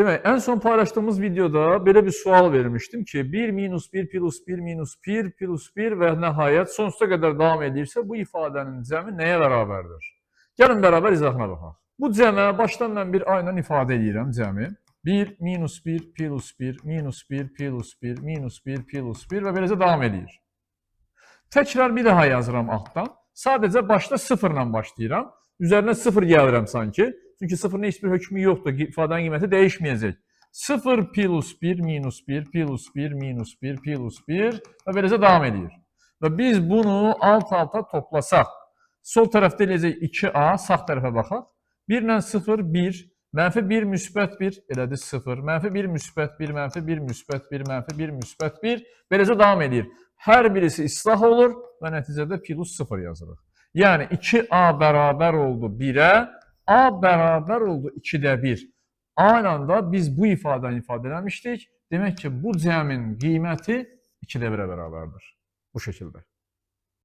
Demek, en son paylaştığımız videoda böyle bir sual vermiştim ki 1 minus 1 plus 1 minus 1 plus 1 ve nihayet sonsuza kadar devam edirse bu ifadenin cəmi nəyə bərabərdir? Gəlin beraber izahına baxaq. Bu cəmə başdan mən bir ayla ifadə edirəm cəmi. 1 minus 1 plus 1 minus 1 plus 1 minus 1 plus 1 və beləcə devam edir. Təkrar bir daha yazıram altdan. Sadəcə başda sıfırla başlayıram. Üzərinə sıfır gəlirəm sanki. Çünki sıfırın heç bir hökmü yoxdur. İfadenin qiyməti dəyişməyəcək. 0 plus 1 minus 1 plus 1 minus 1 plus 1 və beləcə devam edir. Və biz bunu alt-alta toplasaq, sol tərəfdə eləyəcək 2a, sağ tərəfə baxaq. 1 ilə 0, 1, mənfi 1, müsbət 1, elədi 0, mənfi 1, müsbət 1, mənfi 1, müsbət 1, mənfi 1, müsbət 1, beləcə devam edir. Hər birisi islah olur və nəticədə plus 0 yazırıq. Yəni 2a bərabər oldu 1-ə, a bərabər oldu 2-də 1. Aynı anda biz bu ifadəni ifadə eləmişdik. Demək ki, bu cəmin qiyməti 2-də 1-ə bərabərdir. Bu şəkildə.